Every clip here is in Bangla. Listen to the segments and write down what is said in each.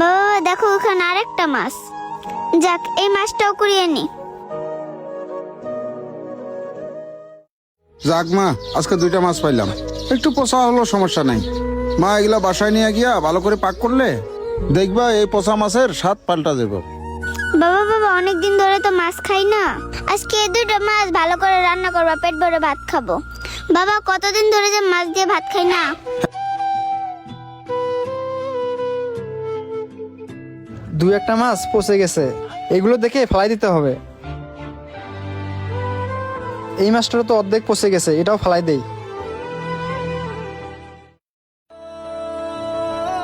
বাবা দেখো ওখানে আরেকটা মাছ। যাক, এই মাছটাও কুড়িয়ে নি। যাক মা, আজকে 2টা মাছ পাইলাম। একটু পচা হলো সমস্যা নাই। মা এগুলা বাসায় নিয়ে গিয়া ভালো করে পাক করলে দেখবা এই পচা মাছের স্বাদ পাল্টা যাবে। বাবা বাবা অনেকদিন ধরে তো মাছ খাই না, আজকে এই দুটো মাছ ভালো করে রান্না করবা, পেট ভরে ভাত খাবো। বাবা কতদিন ধরে যে মাছ দিয়ে ভাত খাই না। দুই একটা মাছ পচে গেছে, এগুলো দেখে ফেলাই দিতে হবে। এই মাছটা তো অর্ধেক পচে গেছে, এটাও ফেলাই দেই।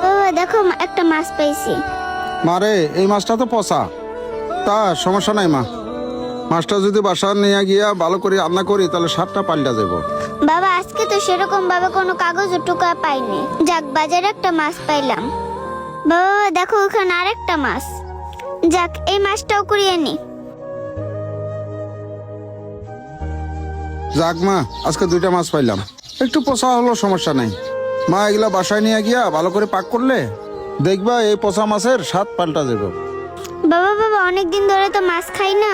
বাবা দেখো একটা মাছ পাইছি। মারে এই মাছটা তো পচা, তা সমস্যা নাই মা। মাছটা যদি বাসা নিয়ে গিয়া ভালো করে রান্না করি তাহলে স্বাদটা পাল্টা যাবো। বাবা আজকে তো সেরকম ভাবে কোনো কাগজ টুকা পাইনি। যাক, বাজারে একটা মাছ পাইলাম। বাবা দেখো ওখানে আরেকটা মাছ। যাক, এই মাছটাও কুড়িয়ে নি। যাক মা, আজকে 2টা মাছ পাইলাম। একটু পচা হলো সমস্যা নাই। মা এগুলা বাসায় নিয়ে গিয়া ভালো করে পাক করলে দেখবা এই পচা মাছের স্বাদ পাল্টা যাবে। বাবা বাবা অনেকদিন ধরে তো মাছ খাই না,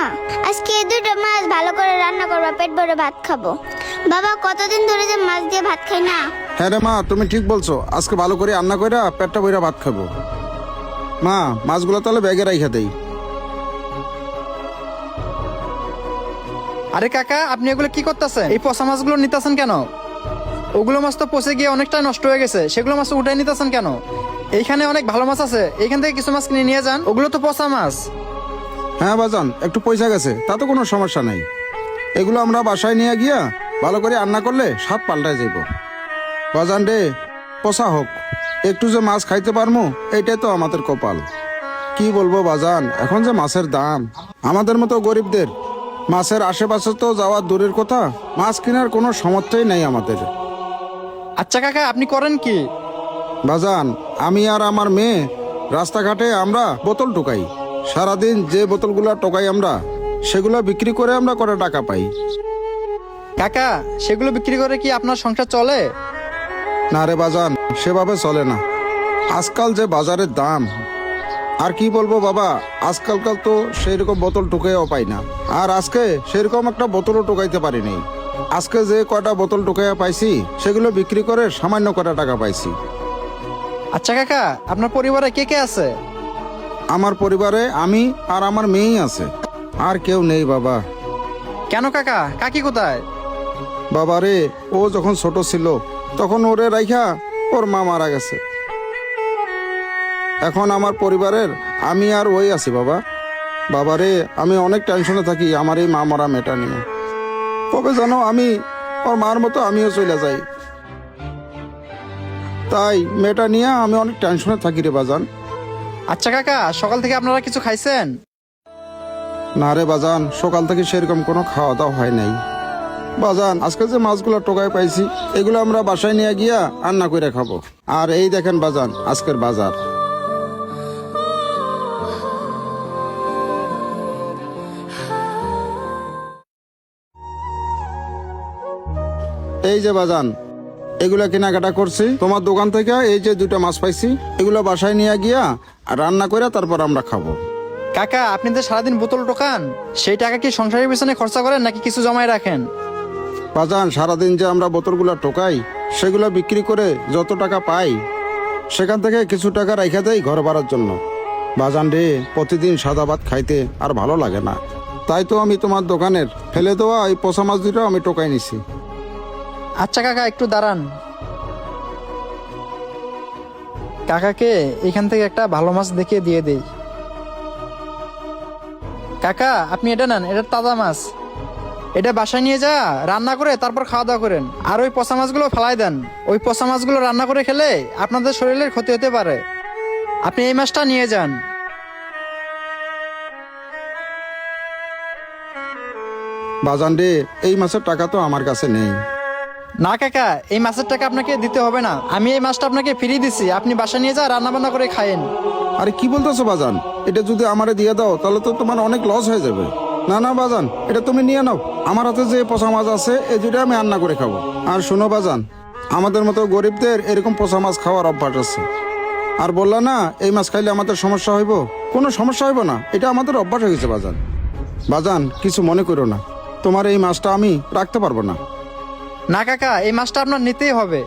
আজকে এই দুটো মাছ ভালো করে রান্না করবা, পেট ভরে ভাত খাবো। বাবা কতদিন ধরে যে মাছ দিয়ে ভাত খাই না। হ্যাঁ রে মা, তুমি ঠিক বলছো। আজকে ভালো করে রান্না কইরা পেটটা ভইরা ভাত খাবো। মা মাছগুলো তাহলে ব্যাগে রাইখা দেই। আরে কাকা, আপনি এগুলো কি করতেছেন? এই পচা মাছগুলো নিতেছেন কেন? ওগুলো মাছ তো পচে গিয়ে অনেকটা নষ্ট হয়ে গেছে, সেগুলো মাছ উঠাই নিতেছেন কেন? এইখানে অনেক ভালো মাছ আছে, এইখান থেকে কিছু মাছ কিনে নিয়ে যান। ওগুলো তো পচা মাছ। হ্যাঁ বাজান, একটু পয়সা গেছে, তাতে কোনো সমস্যা নাই। এগুলো আমরা বাসায় নিয়ে গিয়া ভালো করে রান্না করলে স্বাদ পাল্টায় যাইব। বাজান রে, পচা হোক, একটু যে মাছ খাইতে পারবো এইটাই তো আমাদের কপাল। কি বলবো বাজান, এখন যে মাছের দাম, আমাদের মতো গরিবদের মাছের আশেপাশে তো যাওয়ার দূরের কথা, মাছ কেনার কোনো সামর্থ্যই নেই আমাদের। আচ্ছা কাকা, আপনি করেন কি? বাজান, আমি আর আমার মেয়ে রাস্তাঘাটে আমরা বোতল টোকাই। সারাদিন যে বোতলগুলা টোকাই আমরা, সেগুলো বিক্রি করে আমরা করে টাকা পাই। কাকা, সেগুলো বিক্রি করে কি আপনার সংসার চলে? না রে বাজান, সেভাবে চলে না। আজকাল যে বাজারের দাম, আর কি বলবো বাবা, আজকালকাল তো সেই রকম বোতল টোকাইও পাই না। আর আজকে সেরকম একটা বোতলও টোকাইতে পারিনি। আজকে যে কয়টা বোতল টোকাইয়া পাইছি, সেগুলো বিক্রি করে সামান্য কয়টা টাকা পাইছি। আচ্ছা কাকা, আপনার পরিবারে কে কে আছে? আমার পরিবারে আমি আর আমার মেয়েই আছে, আর কেউ নেই বাবা। কেন কাকা, কাকি কোথায়? বাবা রে, ও যখন ছোট ছিল তখন ওরে রাইখা ওর মা মারা গেছে। এখন আমার পরিবারের আমি আর ওই আছি বাবা। বাবা রে, আমি অনেক টেনশনে থাকি আমার এই মা মরা মেয়েটা নিয়ে। কবে জানো আমি ওর মার মতো আমিও চলে যাই। তাই মেয়েটা নিয়ে আমি অনেক টেনশনে থাকি রে বাজান। আচ্ছা কাকা, সকাল থেকে আপনারা কিছু খাইছেন? না রে বাজান, সকাল থেকে সেরকম কোনো খাওয়া দাওয়া হয় নাই। বাজান, আজকে যে মাছগুলো টোকায় পাইছি, এগুলো আমরা বাসায় নিয়ে গিয়া রান্না করে খাবো। আর এই দেখেন বাজান, আজকের বাজার। এই যে বাজান, এগুলা কেনাকাটা করছি তোমার দোকান থেকে। এই যে 2টা মাছ পাইছি, এগুলো বাসায় নিয়ে গিয়া রান্না করে তারপর আমরা খাবো। কাকা, আপনি যে সারাদিন বোতল টোকান, সেই টাকা কি সংসারের পিছনে খরচা করেন নাকি কিছু জমায় রাখেন? বাজান, সারাদিন যে আমরা বোতলগুলো টোকাই, সেগুলো বিক্রি করে যত টাকা পাই, সেখান থেকে কিছু টাকা রাইখা দেই ঘর ভাড়ার জন্য। বাজান রে, প্রতিদিন সাদা ভাত খাইতে আর ভালো লাগে না। তাই তো আমি তোমার দোকানের ফেলে দেওয়া এই পচা মাছ 2টা আমি টোকাই নিছি। আচ্ছা কাকা, একটু দাঁড়ান। কাকাকে এখান থেকে একটা ভালো মাছ দেখিয়ে দিয়ে দেই। কাকা, আপনি এটা নেন, এটা তাজা মাছ। এটা বাসায় নিয়ে যা রান্না করে তারপর খাওয়া দাওয়া করেন। আর ওই পচা মাছগুলো ফেলাই দেন। ওই পচা মাছগুলো রান্না করে খেলে আপনাদের শরীরের ক্ষতি হতে পারে। আপনি এই মাছটা নিয়ে যান। বাজান রে, এই মাছের টাকা তো আমার কাছে নেই। না কাকা, এই মাছের টাকা আপনাকে দিতে হবে না, আমি এই মাছটা আপনাকে ফিরিয়ে দিচ্ছি। আপনি বাসা নিয়ে যা রান্না বান্না করে খায়েন। আরে কি বলতেছো বাজান, এটা যদি আমারে দিয়ে দাও তাহলে তো তোমার অনেক লস হয়ে যাবে। না না বাজান, এটা তুমি নিয়ে নাও। আমার হাতে যে পচা মাছ আছে এই 2টা আমি রান্না করে খাবো। আর শোনো বাজান, আমাদের মতো গরিবদের এরকম পচা মাছ খাওয়ার অভ্যাস আছে। আর বললা না এই মাছ খাইলে আমাদের সমস্যা হইব, কোনো সমস্যা হইব না, এটা আমাদের অভ্যাস হয়ে গেছে বাজান। বাজান কিছু মনে করো না, তোমার এই মাছটা আমি রাখতে পারবো না। না কাকা, এই মাছটা আপনার নিতেই হবে।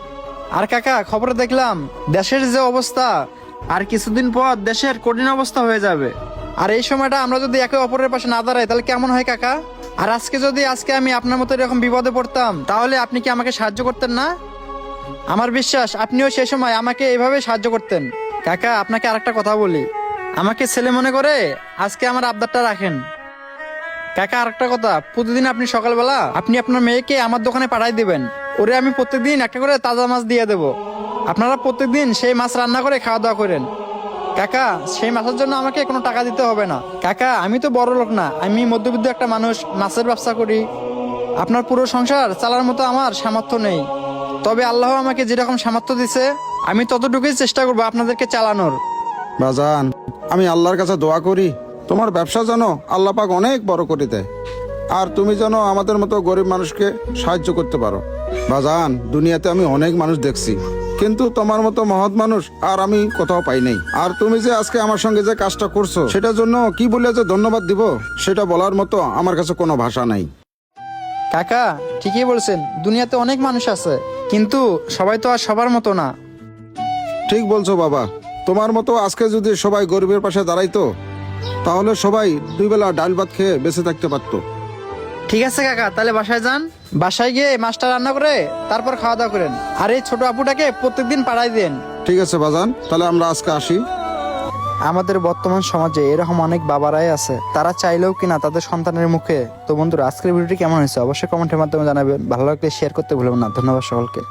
আর কাকা, খবরে দেখলাম দেশের যে অবস্থা, আর কিছুদিন পর দেশের কঠিন অবস্থা হয়ে যাবে। আর এই সময়টা আমরা যদি একে অপরের পাশে না দাঁড়াই তাহলে কেমন হয় কাকা? আর আজকে আমি আপনার মতো এরকম বিপদে পড়তাম, তাহলে আপনি কি আমাকে সাহায্য করতেন না? আমার বিশ্বাস আপনিও সেই সময় আমাকে এইভাবে সাহায্য করতেন। কাকা, আপনাকে আরেকটা কথা বলি, আমাকে ছেলে মনে করে আজকে আমার আবদারটা রাখেন। কাকা, আরেকটা কথা, প্রতিদিন আপনি সকালবেলা আপনি আপনার মেয়েকে আমার দোকানে পাঠাই দিবেন। ওরে আমি প্রত্যেকদিন একটা করে তাজা মাছ দিয়ে দেব। আপনারা প্রত্যেকদিন সেই মাছ রান্না করে খাওয়া দাওয়া করেন। কাকা, সেই মাছের জন্য আমাকে কোনো টাকা দিতে হবে না। কাকা, আমি তো বড় লোক না, আমি মধ্যবিত্ত একটা মানুষ, মাছের ব্যবসা করি। আপনার পুরো সংসার চালার মতো আমার সামর্থ্য নেই, তবে আল্লাহ আমাকে যেরকম সামর্থ্য দিছে আমি ততটুকুই চেষ্টা করবো আপনাদেরকে চালানোর। বাজান আমি আল্লাহর কাছে দোয়া করি তোমার ব্যবসা যেন আল্লাহ পাক অনেক বড় করে দেয়, আর তুমি যেন আমাদের মতো গরিব মানুষকে সাহায্য করতে পারো। বাজান দুনিয়াতে আমি অনেক মানুষ দেখছি, কিন্তু তোমার মতো মহৎ মানুষ আর আমি কোথাও পাই নাই। আর তুমি যে আজকে আমার সঙ্গে যে কাজটা করছো সেটার জন্য কি বলে যে ধন্যবাদ দিব সেটা বলার মতো আমার কাছে কোনো ভাষা নাই। কাকা, ঠিকই বলছেন, দুনিয়াতে অনেক মানুষ আছে, কিন্তু সবাই তো আর সবার মতো না। ঠিক বলছো বাবা, তোমার মতো আজকে যদি সবাই গরিবের পাশে দাঁড়াইতো তাহলে সবাই দুই বেলা ডাল ভাত খেয়ে বেঁচে থাকতে পারতো। ঠিক আছে কাকা, তাহলে বাসায় যান, বাসায় গিয়ে মাছটা রান্না করে তারপর খাওয়া দাওয়া করেন। আর এই ছোট আপুটাকে প্রত্যেকদিন পাঠাই দেন। ঠিক আছে বাজান, তাহলে আমরা আজকে আসি। আমাদের বর্তমান সমাজে এরকম অনেক বাবারাই আছে, তারা চাইলেও কিনা তাদের সন্তানের মুখে। তো বন্ধুরা, আজকের ভিডিওটি কেমন হয়েছে অবশ্যই কমেন্টের মাধ্যমে জানাবেন। ভালো লাগলে শেয়ার করতে ভুলবেন না। ধন্যবাদ সকলকে।